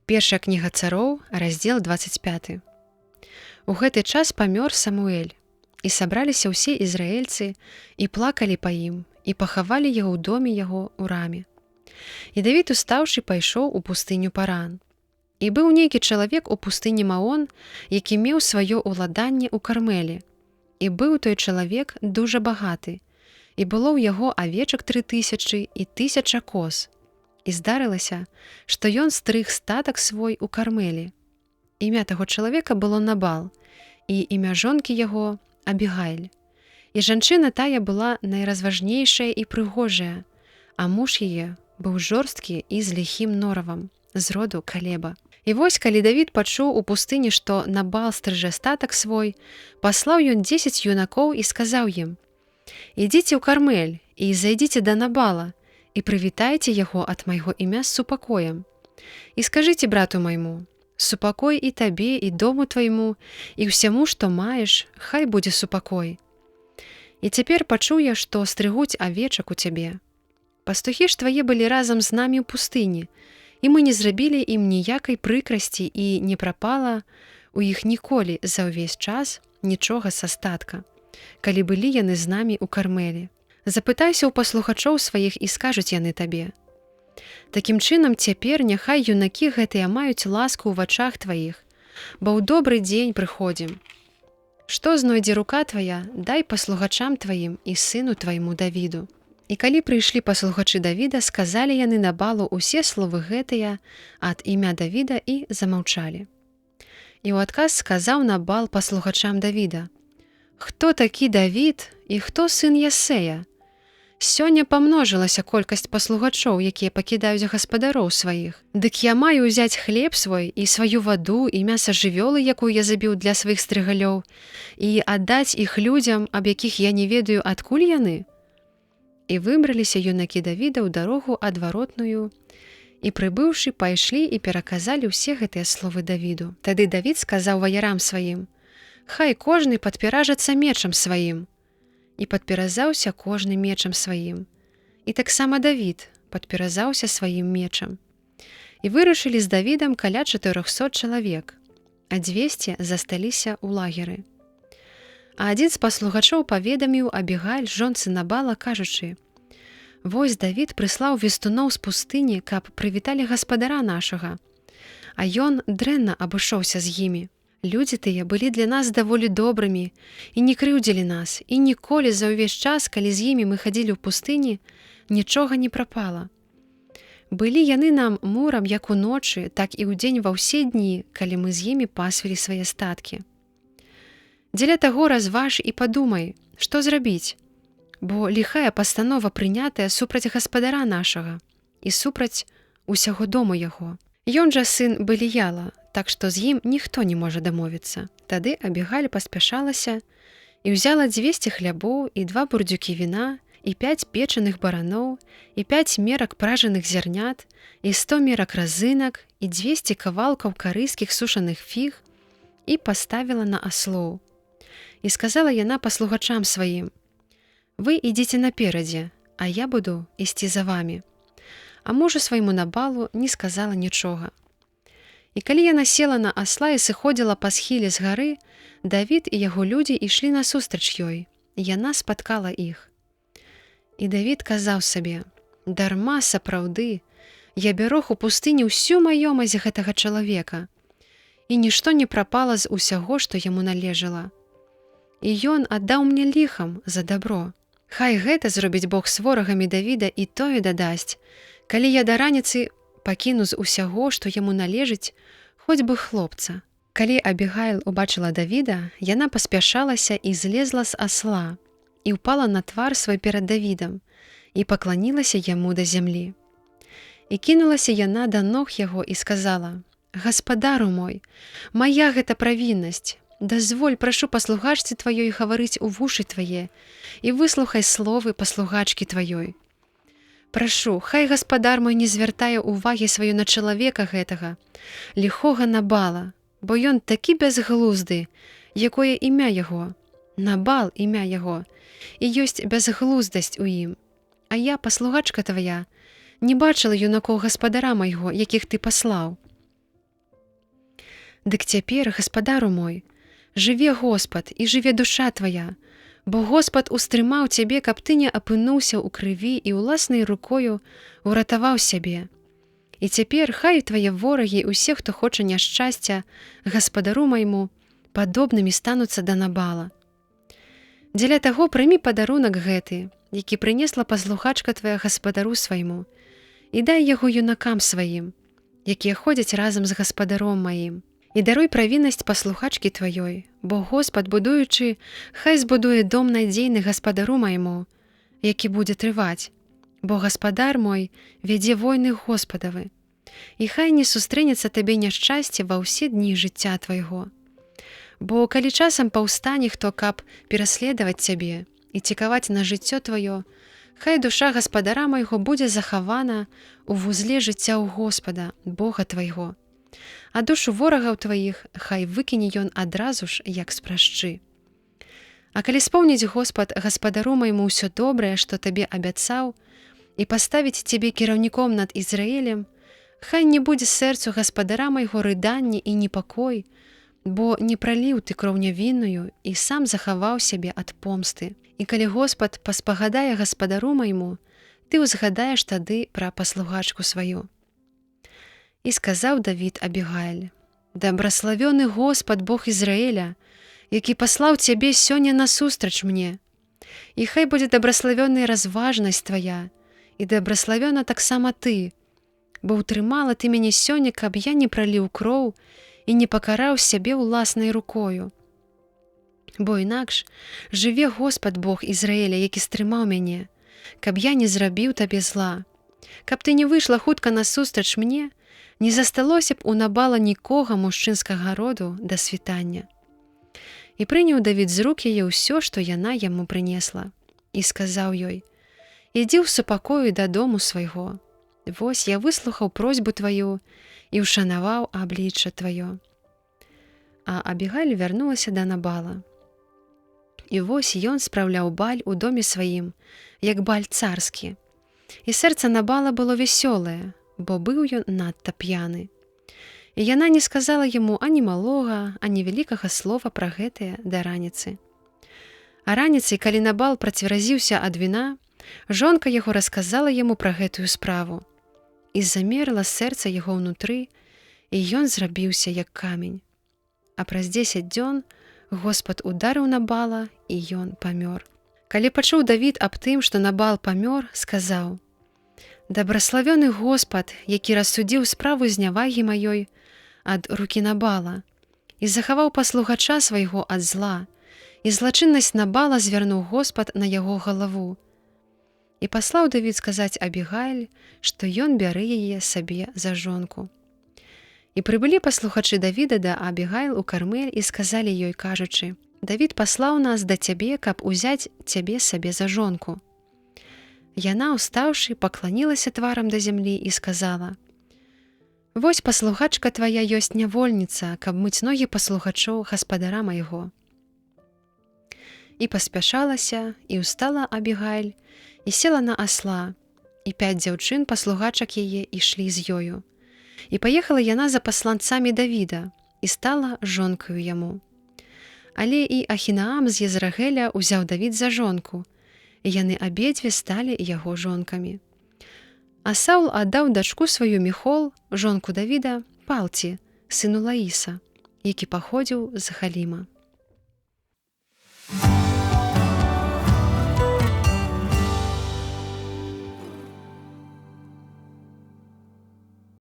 Першая кніга цароў, раздзел 25. У гэты час памёр Самуэль, і сабраліся ўсе ізраэльцы і плакалі па ім, і пахавалі яго ў доме яго ў раме. І Давід, устаўшы, пайшоў у пустыню Паран. І быў нейкі чалавек у пустыні Маон, які меў сваё ўладанне ў Кармелі. І быў той чалавек дужа багаты, і было ў яго авечак 3000 і 1000 коз. І здарылася, што ён стрыг статак свой у Кармелі. Імя таго чалавека было Набал, і імя жонкі яго Абігайль. І жанчына тая была найразважнейшая і прыгожая, а муж яе быў жорсткі і з ліхім норавам, з роду Калеба. І вось, калі Давід пачуў у пустыні, што Набал стрыжэ статак свой, паслаў ён 10 юнакоў і сказаў ім: «Ідзіце ў Кармель і зайдзіце да Набала, і прывітайце яго ад майго імя з супакоем. І скажыце брату майму: супакой і табе, і дому твайму, і ўсяму, што маеш, хай будзе супакой. І цяпер пачуў я, што стрыгуць авечак у цябе. Пастухі ж твае былі разам з намі ў пустыні, і мы не зрабілі ім ніякай прыкрасці, і не прапала у іх ніколі за ўвесь час нічога са статка, калі былі яны з намі ў Кармелі. Запытайся ў паслухачоў сваіх, і скажуць яны табе. Такім чынам, цяпер няхай юнакі гэтыя маюць ласку ў вачах тваіх, бо ў добры дзень прыходзім. Што знойдзе рука твая, дай паслухачам тваім і сыну твайму Давіду». І калі прыйшлі паслухачы Давіда, сказалі яны Набалу ўсе словы гэтыя ад імя Давіда і замаўчалі. І ў адказ сказаў Набал паслухачам Давіда: «Хто такі Давід і хто сын Ясея? Сёння памножылася колькасць паслухачоў, якія пакідаюць гаспадароў сваіх. Дык я маю ўзяць хлеб свой і сваю ваду і мяса жывёлы, якую я забіў для сваіх стрыгалёў, і аддаць іх людзям, аб якіх я не ведаю, адкуль яны?» І выбраліся юнакі Давіда ў дарогу адваротную, і прыбыўшы, пайшлі і пераказалі ўсе гэтыя словы Давіду. Тады Давід сказаў ваярам сваім: «Хай кожны падпіражацца мечам сваім». І падпіразаўся кожны мечам сваім. І таксама Давід падпіразаўся сваім мечам. І вырушылі з Давідам каля 400 чалавек, а 200 засталіся ў лагеры. А адзін з паслухачоў паведаміў Абігайль, жонцы Набала, кажучы: «Вось Давід прыслаў вестуноў з пустыні, каб прывіталі гаспадара нашага, а ён дрэнна абышоўся з імі. Людзі тыя былі для нас даволі добрымі і не крыўдзілі нас, і ніколі за ўвесь час, калі з імі мы хадзілі ў пустыні, нічога не прапала. Былі яны нам мурам як уночы, так і ўдзень ва ўсе дні, калі мы з імі пасвілі свае статкі. Дзеля таго разваж і падумай, што зрабіць, бо ліхая пастанова прынятая супраць гаспадара нашага і супраць усяго дому яго. Ён жа сын Беліяла, так што з ім ніхто не можа дамовіцца». Тады Абігайль паспяшалася і ўзяла 200 хлябоў і 2 бурдзюкі віна, і 5 печаных бараноў, і 5 мерак пражаных зярнят, і 100 мерак разынак, і 200 кавалкаў карыйскіх сушаных фіг, і паставіла на аслоў. І сказала яна паслухачам сваім: «Вы ідзіце наперадзе, а я буду ісці за вамі». А мужу свайму Набалу не сказала нічога. І калі яна села на асла і сыходзіла па схіле з гары, Давід і яго людзі ішлі насустрач ёй, і яна спаткала іх. І Давід казаў сабе: «Дарма сапраўды я бярог у пустыні ўсю маёмасць гэтага чалавека, і нішто не прапала з усяго, што яму належала. І ён аддаў мне ліхам за дабро. Хай гэта зробіць Бог з ворагамі Давіда, і тое дадасць, калі я да раніцы пакіну з усяго, што яму належыць, хоць бы хлопца». Калі Абігайл убачыла Давіда, яна паспяшалася і злезла з асла, і ўпала на твар свой перад Давідам, і пакланілася яму да зямлі. І кінулася яна да ног яго і сказала: «Гаспадару мой, мая гэта правіннасць. Дазволь, прашу паслугачцы тваёй гаварыць у вушы твае, і выслухай словы паслугачкі тваёй. Прашу, хай гаспадар мой не звяртае ўвагі сваю на чалавека гэтага, ліхога Набала, бо ён такі бязглузды, якое імя яго, Набал імя яго, і ёсць бязглуздасць у ім. А я, паслугачка твая, не бачыла юнакоў гаспадара майго, якіх ты паслаў». Дык цяпер, гаспадару мой, жыве Господ і жыве душа твая, бо Господ устрымаў цябе, каб ты не апынуўся ў крыві і ўласнай рукою уратаваў сябе. І цяпер хай твае ворагі, усе, хто хоча няшчасця, гаспадару майму, падобнымі стануцца да Набала. Дзеля таго прымі падарунак гэты, які прынесла паслухачка твая гаспадару свайму, і дай яго юнакам сваім, якія ходзяць разам з гаспадаром маім. І даруй правіннасць паслухачкі тваёй, бо Господ, будуючы, хай збудуе дом надзейны гаспадару майму, які будзе трываць, бо гаспадар мой вядзе войны Господавы, і хай не сустрэнецца табе няшчасце ва ўсе дні жыцця твайго. Бо калі часам паўстане хто, каб пераследаваць цябе і цікаваць на жыццё тваё, хай душа гаспадара майго будзе захавана ў вузле жыцця ў Господа, Бога твайго. А душу ворагаў тваіх хай выкіне ён адразу ж, як з прашчы. А калі спомніць Господ гаспадару майму ўсё добрае, што табе абяцаў, і паставіць цябе кіраўніком над Ізраілем, хай не будзе сэрцу гаспадара майго рыданне і непакой, бо не праліў ты кроў нявінную і сам захаваў сябе ад помсты. І калі Господ паспагадае гаспадару майму, ты ўзгадаеш тады пра паслугачку сваю. І сказаў Давід Абігаіль: «Дабраславёны Господ, Бог Ізраіля, які паслаў цябе сёння насустрач мне. І хай будзе дабраславёная разважнасць твая, і дабраславёна таксама ты, бо ўтрымала ты мяне сёння, каб я не праліў кроў і не пакараў сябе ўласнай рукою. Бо інакш жыве Господ Бог Ізраіля, які стрымаў мяне, каб я не зрабіў табе зла, каб ты не выйшла хутка насустрач мне, не засталося б у Набала нікога мужчынскага роду да світання». І прыняў Давід з рук яе ўсё, што яна яму прынесла, і сказаў ёй: «Ідзі ў супакою дадому свайго. Вось я выслухаў просьбу тваю і ўшанаваў аблічча тваё». А Абігаіль вярнулася да Набала. І вось ён спраўляў баль у доме сваім, як баль царскі. І сэрца Набала было вясёлае, бо быў ён надта п'яны. І яна не сказала яму ані малога, ані вялікага слова пра гэтае да раніцы. А раніцай, калі Набал працверазіўся ад віна, жонка яго расказала яму пра гэтую справу. І замерла сэрца яго ўнутры, і ён зрабіўся як камень. А праз 10 дзён Господ ударыў Набала, і ён памёр. Калі пачуў Давід аб тым, што Набал памёр, сказаў: «Дабраславёны Господ, які рассудзіў справу знявагі маёй ад рукі Набала і захаваў паслугача свайго ад зла, і злачыннасць Набала звярнуў Господ на яго галаву». І паслаў Давід сказаць Абігаіль, што ён бярэ яе сабе за жонку. І прыбылі паслухачы Давіда да Абігаіль у Кармель і сказалі ёй, кажучы: «Давід паслаў нас да цябе, каб узяць цябе сабе за жонку». Яна, устаўшы, пакланілася тварам да зямлі і сказала: «Вось паслухачка твая ёсць нявольніца, каб мыць ногі паслухачоў гаспадара майго». І паспяшалася, і ўстала Абігаіль, і села на асла, і 5 дзяўчын паслугачак яе ішлі з ёю. І паехала яна за пасланцамі Давіда, і стала жонкаю яму. Але і Ахінаам з Єзрагеля узяў Давід за жонку, і яны абедзве сталі яго жонкамі. А Саул аддаў дачку сваю Міхол, жонку Давіда, Палці, сыну Лаіса, які паходзіў з Халіма.